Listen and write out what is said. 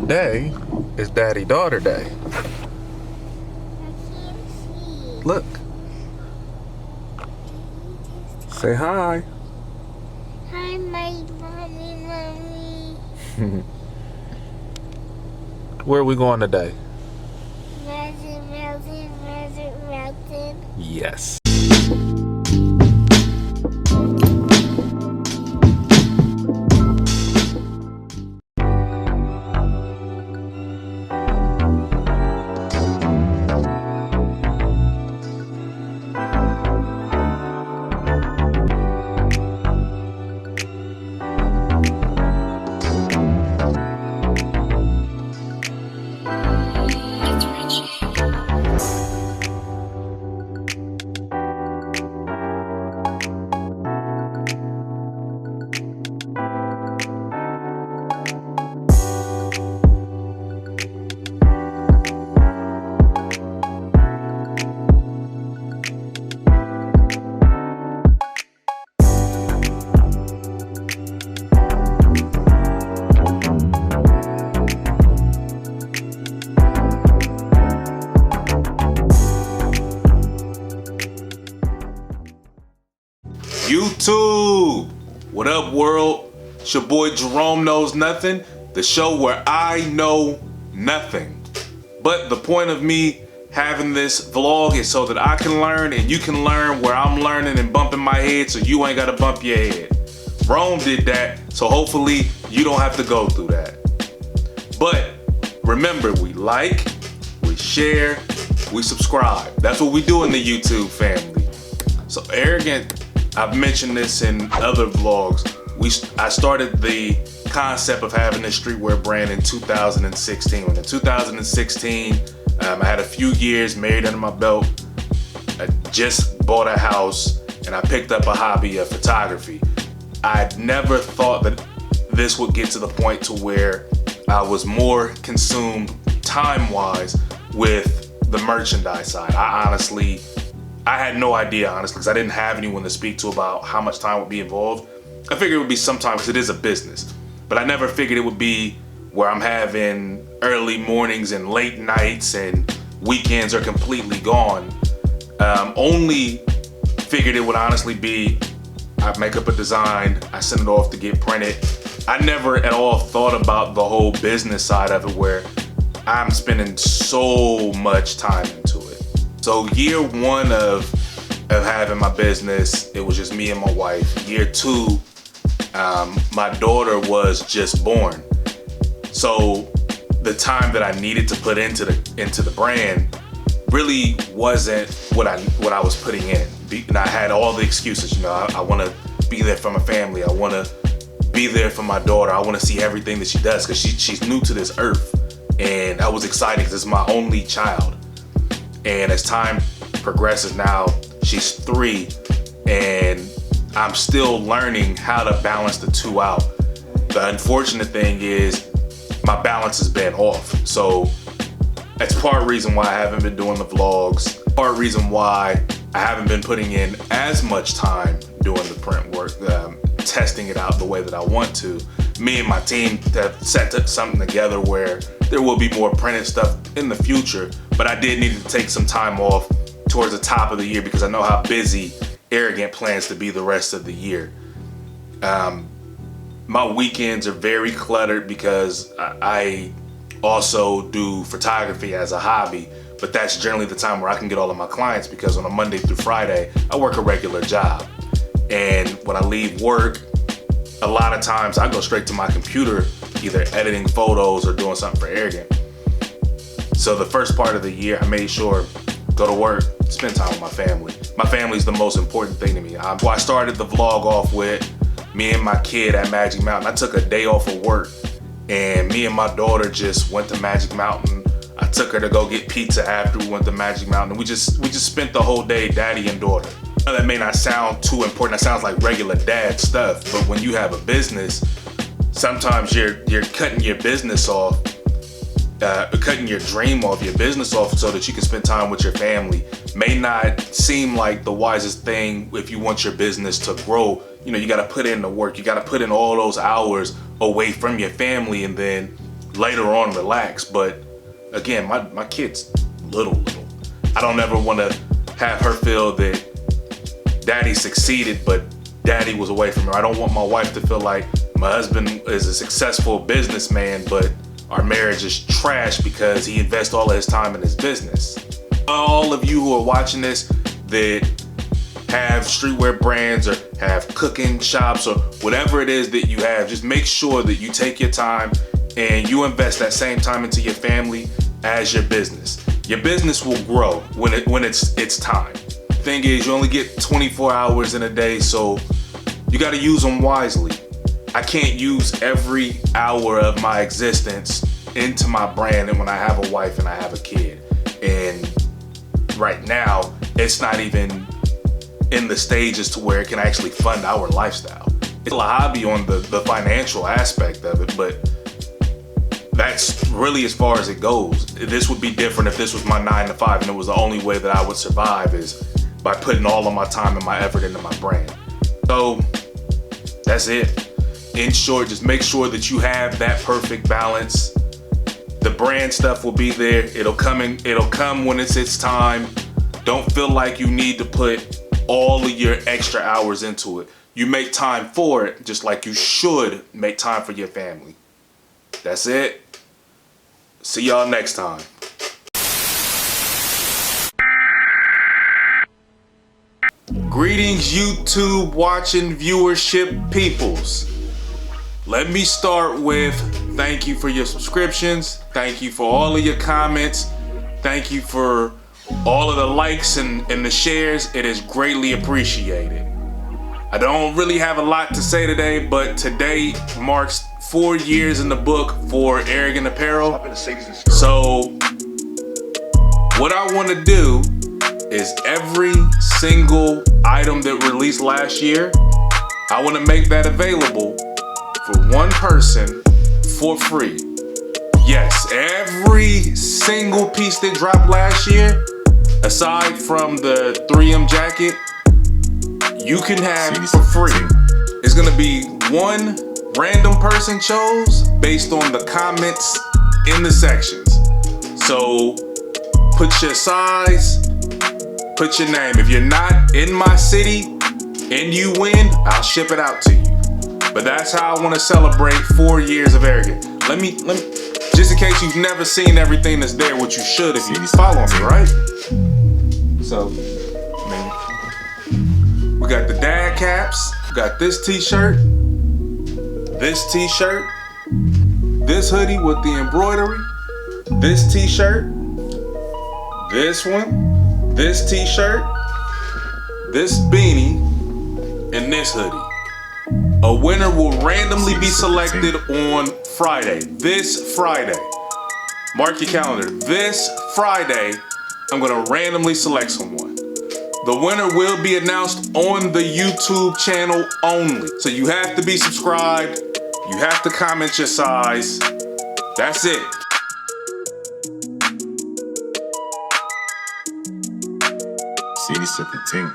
Today is Daddy-Daughter Day. Look. Say hi. Hi, my mommy. Where are we going today? Mountain. Yes. YouTube! What up, world? It's your boy Jerome Knows Nothing, the show where I know nothing. But the point of me having this vlog is so that I can learn and you can learn where I'm learning and bumping my head so you ain't gotta bump your head. Rome did that, so hopefully you don't have to go through that. But remember, we like, we share, we subscribe. That's what we do in the YouTube family. So Arrogant, I've mentioned this in other vlogs. I started the concept of having this streetwear brand in 2016. When in 2016, I had a few years married under my belt. I just bought a house and I picked up a hobby of photography. I'd never thought that this would get to the point to where I was more consumed time-wise with the merchandise side. I had no idea, honestly, because I didn't have anyone to speak to about how much time would be involved. I figured it would be some time because it is a business, but I never figured it would be where I'm having early mornings and late nights and weekends are completely gone. Only figured it would honestly be, I make up a design, I send it off to get printed. I never at all thought about the whole business side of it where I'm spending so much time into it. So year one of having my business, it was just me and my wife. Year two, my daughter was just born. So the time that I needed to put into the brand really wasn't what I was putting in. And I had all the excuses, I want to be there for my family. I want to be there for my daughter. I want to see everything that she does because she's new to this earth. And I was excited because it's my only child. And as time progresses now, she's 3 and I'm still learning how to balance the two out. The unfortunate thing is my balance has been off. So that's part reason why I haven't been doing the vlogs, part reason why I haven't been putting in as much time doing the print work, testing it out the way that I want to. Me and my team have set something together where there will be more printed stuff in the future, but I did need to take some time off towards the top of the year because I know how busy Arrogant plans to be the rest of the year. My weekends are very cluttered because I also do photography as a hobby, but that's generally the time where I can get all of my clients because on a Monday through Friday, I work a regular job. And when I leave work, a lot of times I go straight to my computer, either editing photos or doing something for Arrogant. So the first part of the year, I made sure go to work, spend time with my family. My family's the most important thing to me. I started the vlog off with me and my kid at Magic Mountain. I took a day off of work and me and my daughter just went to Magic Mountain. I took her to go get pizza after we went to Magic Mountain. We just spent the whole day, daddy and daughter. That may not sound too important. That sounds like regular dad stuff, but when you have a business, sometimes you're cutting your business off, cutting your dream off, your business off so that you can spend time with your family. May not seem like the wisest thing if you want your business to grow. You gotta put in the work. You gotta put in all those hours away from your family and then later on relax. But again, my kid's little. I don't ever want to have her feel that daddy succeeded, but daddy was away from her. I don't want my wife to feel like my husband is a successful businessman, but our marriage is trash because he invests all of his time in his business. All of you who are watching this that have streetwear brands or have cooking shops or whatever it is that you have, just make sure that you take your time and you invest that same time into your family as your business. Your business will grow when it's time. Thing is, you only get 24 hours in a day, so you got to use them wisely. I can't use every hour of my existence into my brand and when I have a wife and I have a kid. And right now, it's not even in the stages to where it can actually fund our lifestyle. It's a hobby on the financial aspect of it, but that's really as far as it goes. This would be different if this was my 9 to 5 and it was the only way that I would survive is by putting all of my time and my effort into my brand. So that's it. In short, just make sure that you have that perfect balance. The brand stuff will be there. It'll come when it's its time. Don't feel like you need to put all of your extra hours into it. You make time for it, just like you should make time for your family. That's it. See y'all next time. Greetings, YouTube watching viewership peoples. Let me start with thank you for your subscriptions. Thank you for all of your comments. Thank you for all of the likes and the shares. It is greatly appreciated. I don't really have a lot to say today, but today marks 4 years in the book for Arrogant Apparel. So what I want to do is every single item that released last year, I want to make that available for one person for free. Yes, every single piece that dropped last year, aside from the 3M jacket, you can have for free. It's gonna be one random person chose based on the comments in the sections. So put your size, put your name. If you're not in my city and you win, I'll ship it out to you. But that's how I want to celebrate 4 years of Arrogant. Let me, just in case you've never seen everything that's there, which you should if you follow me, right? So, we got the dad caps, we got this t-shirt, this hoodie with the embroidery, this t-shirt, this one, this t-shirt, this beanie, and this hoodie. A winner will randomly be selected on Friday. This Friday. Mark your calendar. This Friday, I'm gonna randomly select someone. The winner will be announced on the YouTube channel only. So you have to be subscribed. You have to comment your size. That's it. CD 17.